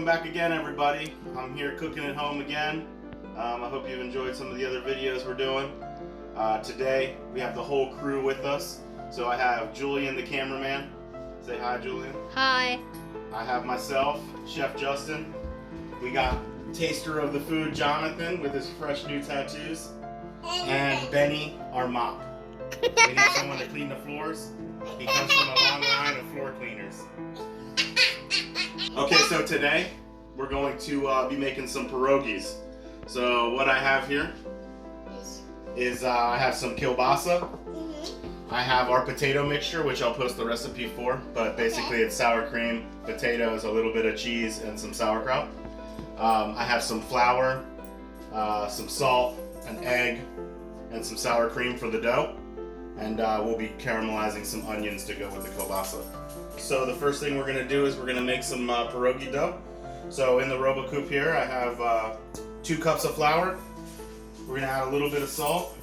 back again, everybody. I'm here cooking at home again. I hope you've enjoyed some of the other videos we're doing. Today we have the whole crew with us. So I have Julian, the cameraman. Say hi, Julian. Hi. I have myself, Chef Justin. We got taster of the food, Jonathan, with his fresh new tattoos. And Benny, our mop. We need someone to clean the floors. He comes from a long line of floor cleaners. Okay, so today we're going to be making some pierogies. So what I have here is I have some kielbasa. I have our potato mixture, which I'll post the recipe for, but basically it's sour cream, potatoes, a little bit of cheese, and some sauerkraut. I have some flour, some salt, an egg, and some sour cream for the dough. And we'll be caramelizing some onions to go with the kielbasa. So the first thing we're going to do is we're going to make some pierogi dough. So in the RoboCoupe here I have 2 cups of flour. We're going to add a little bit of salt.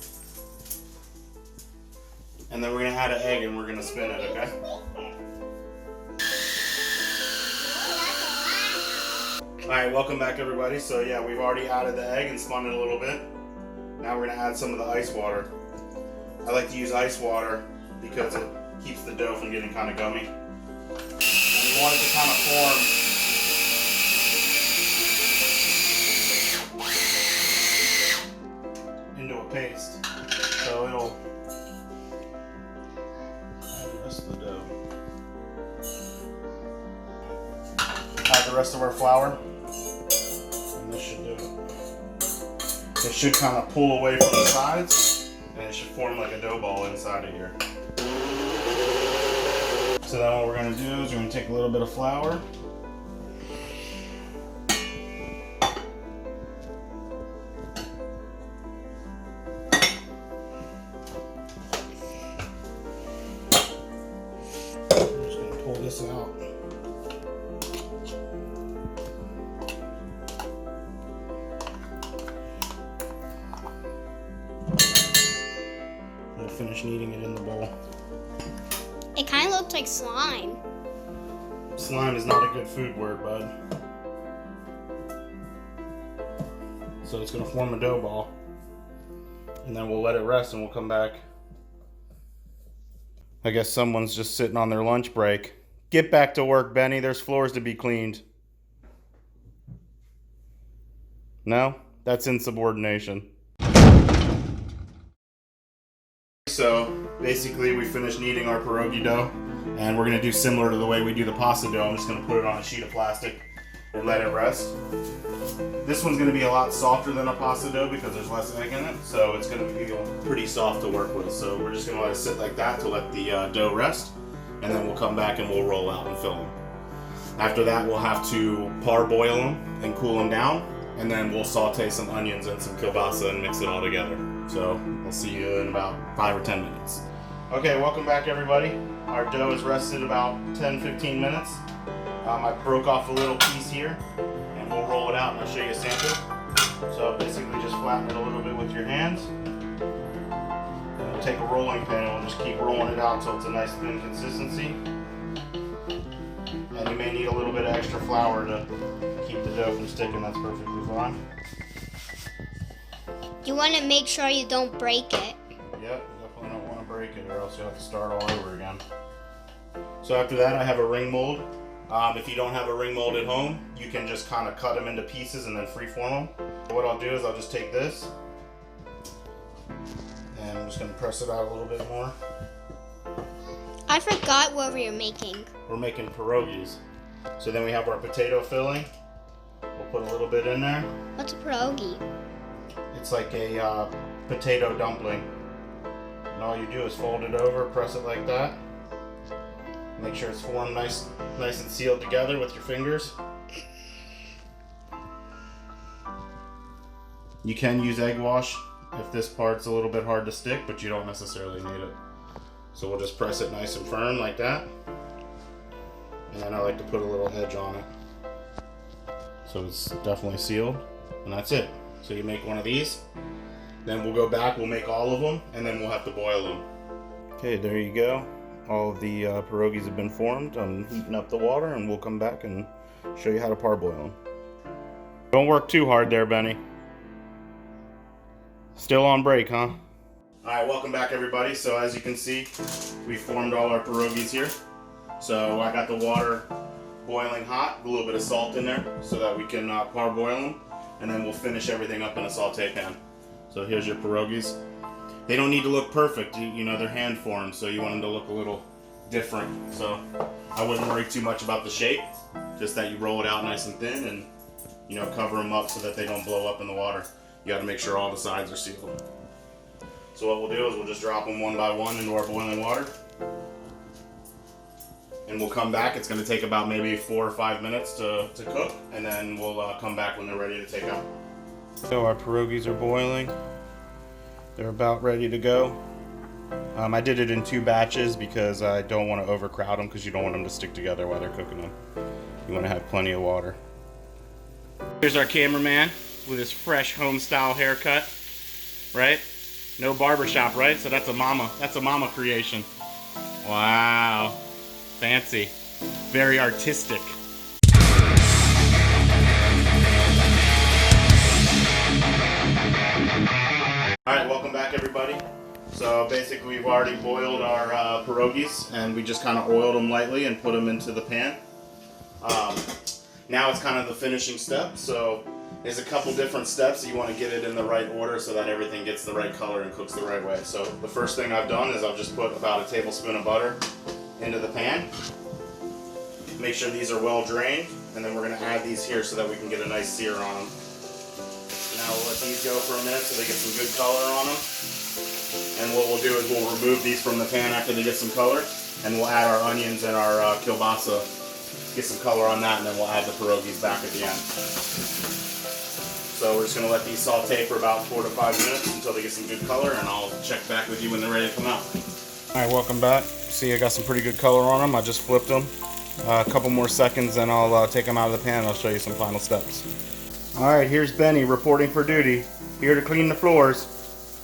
And then we're going to add an egg and we're going to spin it, okay? Alright, welcome back everybody. So yeah, we've already added the egg and spun it a little bit. Now we're going to add some of the ice water. I like to use ice water because it keeps the dough from getting kind of gummy. And you want it to kind of form into a paste. So it'll add the rest of the dough. Add the rest of our flour. And this should do it. It should kind of pull away from the sides. And it should form like a dough ball inside of here. So then what we're going to do is we're going to take a little bit of flour. I'm just going to pull this out. Finish kneading it in the bowl. It kind of looks like slime. Slime is not a good food word, bud. So it's going to form a dough ball. And then we'll let it rest and we'll come back. I guess someone's just sitting on their lunch break. Get back to work, Benny. There's floors to be cleaned. No? That's insubordination. So basically we finished kneading our pierogi dough and we're going to do similar to the way we do the pasta dough. I'm just going to put it on a sheet of plastic and let it rest. This one's going to be a lot softer than a pasta dough because there's less egg in it, so it's going to be pretty soft to work with. So we're just going to let it sit like that to let the dough rest, and then we'll come back and we'll roll out and fill them. After that we'll have to parboil them and cool them down, and then we'll saute some onions and some kielbasa and mix it all together. So I'll see you in about 5 or 10 minutes. Okay, welcome back everybody. Our dough has rested about 10-15 minutes. I broke off a little piece here and we'll roll it out and I'll show you a sample. So basically just flatten it a little bit with your hands. And we'll take a rolling pin and we'll just keep rolling it out until it's a nice thin consistency. And you may need a little bit of extra flour to keep the dough from sticking. That's perfectly fine. You want to make sure you don't break it. Yep, you definitely don't want to break it or else you'll have to start all over again. So after that I have a ring mold. If you don't have a ring mold at home, you can just kind of cut them into pieces and then freeform them. What I'll do is I'll just take this and I'm just going to press it out a little bit more. I forgot what we were making. We're making pierogies. So then we have our potato filling. We'll put a little bit in there. What's a pierogi? It's like a potato dumpling. And all you do is fold it over, press it like that. Make sure it's formed nice and sealed together with your fingers. You can use egg wash if this part's a little bit hard to stick, but you don't necessarily need it. So we'll just press it nice and firm like that. And then I like to put a little edge on it. So it's definitely sealed, and that's it. So you make one of these, then we'll go back, we'll make all of them, and then we'll have to boil them. Okay, there you go. All of the pierogies have been formed. I'm heating up the water and we'll come back and Show you how to parboil them. Don't work too hard there, Benny. Still on break, huh? Alright, welcome back everybody. So as you can see, we formed all our pierogies here. So I got the water boiling hot, a little bit of salt in there so that we can parboil them, and then we'll finish everything up in a saute pan. So here's your pierogies. They don't need to look perfect, you know, they're hand formed, so you want them to look a little different. So I wouldn't worry too much about the shape, just that you roll it out nice and thin and, you know, cover them up so that they don't blow up in the water. You got to make sure all the sides are sealed. So what we'll do is we'll just drop them one by one into our boiling water. And we'll come back. It's going to take about maybe 4 or 5 minutes to cook, and then we'll come back when they're ready to take out. So our pierogies are boiling. They're about ready to go. I did it in 2 batches because I don't want to overcrowd them, because you don't want them to stick together while they're cooking them. You want to have plenty of water. Here's our cameraman with his fresh home-style haircut, right? No barbershop, right? So that's a mama creation. Wow. Fancy. Very artistic. Alright, welcome back everybody. So basically we've already boiled our pierogies, and we just kind of oiled them lightly and put them into the pan. Now it's kind of the finishing step. So there's a couple different steps that you want to get it in the right order so that everything gets the right color and cooks the right way. So the first thing I've done is I've just put about a tablespoon of butter into the pan. Make sure these are well drained, and then we're going to add these here so that we can get a nice sear on them. Now we'll let these go for a minute so they get some good color on them. And what we'll do is we'll remove these from the pan after they get some color, and we'll add our onions and our kielbasa, get some color on that, and then we'll add the pierogies back at the end. So we're just going to let these saute for about 4 to 5 minutes until they get some good color, and I'll check back with you when they're ready to come out. Alright, welcome back. See, I got some pretty good color on them. I just flipped them. A couple more seconds and I'll take them out of the pan and I'll show you some final steps. Alright, here's Benny reporting for duty. Here to clean the floors.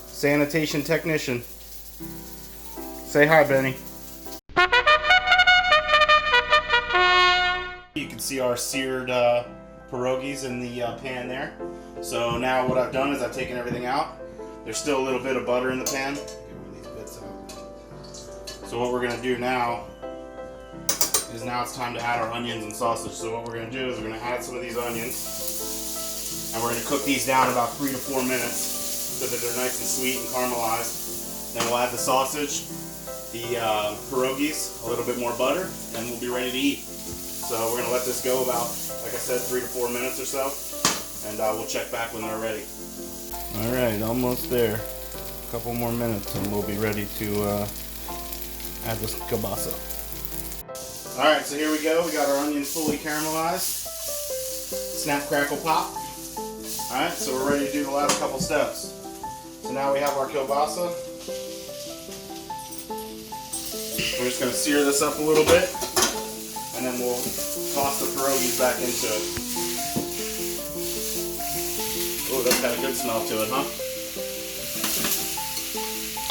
Sanitation technician. Say hi, Benny. You can see our seared pierogies in the pan there. So now what I've done is I've taken everything out. There's still a little bit of butter in the pan. Get one of these bits out. So what we're going to do now is it's time to add our onions and sausage. So what we're going to do is we're going to add some of these onions, and we're going to cook these down about 3 to 4 minutes so that they're nice and sweet and caramelized. Then we'll add the sausage, the pierogies, a little bit more butter, and we'll be ready to eat. So we're going to let this go about, like I said, 3 to 4 minutes or so, and we'll check back when they're ready. Alright, almost there. A couple more minutes and we'll be ready to add this kielbasa. Alright, so here we go. We got our onions fully caramelized. Snap, crackle, pop. Alright, so we're ready to do the last couple steps. So now we have our kielbasa. We're just going to sear this up a little bit, and then we'll toss the pierogies back into it. Oh, that's got a good smell to it, huh?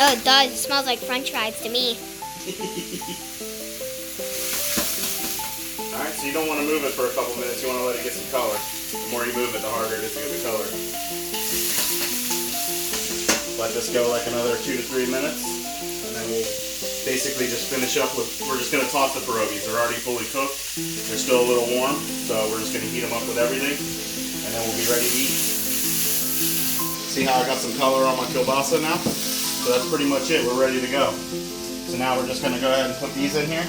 Oh, it does. It smells like French fries to me. Alright, so you don't want to move it for a couple minutes, you want to let it get some color. The more you move it, the harder it is to get the color. Let this go like another 2 to 3 minutes, and then we'll basically just finish up with, we're just going to toss the pierogies. They're already fully cooked. They're still a little warm, so we're just going to heat them up with everything, and then we'll be ready to eat. See how I got some color on my kielbasa now? So that's pretty much it. We're ready to go. So now we're just going to go ahead and put these in here.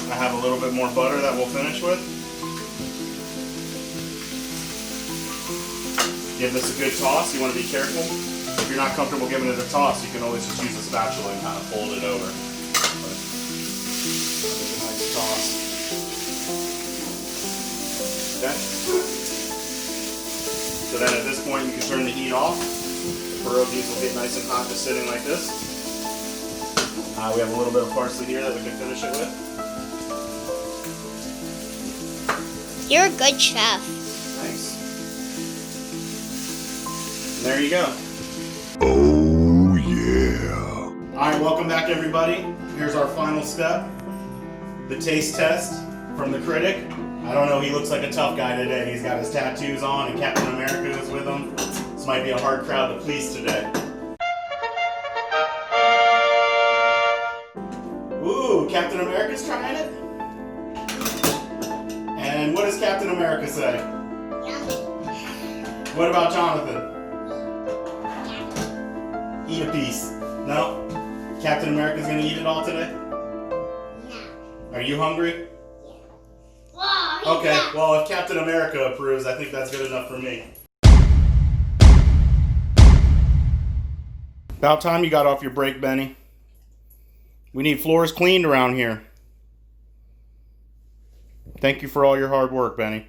I have a little bit more butter that we'll finish with. Give this a good toss. You want to be careful. If you're not comfortable giving it a toss, you can always just use a spatula and kind of fold it over. But give it a nice toss. Okay. So then at this point you can turn the heat off. The pierogies will get nice and hot just sitting like this. We have a little bit of parsley here that we can finish it with. You're a good chef. Nice. And there you go. Oh yeah. Alright, welcome back everybody. Here's our final step. The taste test from the critic. I don't know, he looks like a tough guy today. He's got his tattoos on and Captain America is with him. This might be a hard crowd to please today. Ooh, Captain America's trying it? And what does Captain America say? What about Jonathan? Eat a piece. No? Captain America's gonna eat it all today? No. Are you hungry? Whoa, Okay, well if Captain America approves, I think that's good enough for me. About time you got off your break, Benny. We need floors cleaned around here. Thank you for all your hard work, Benny.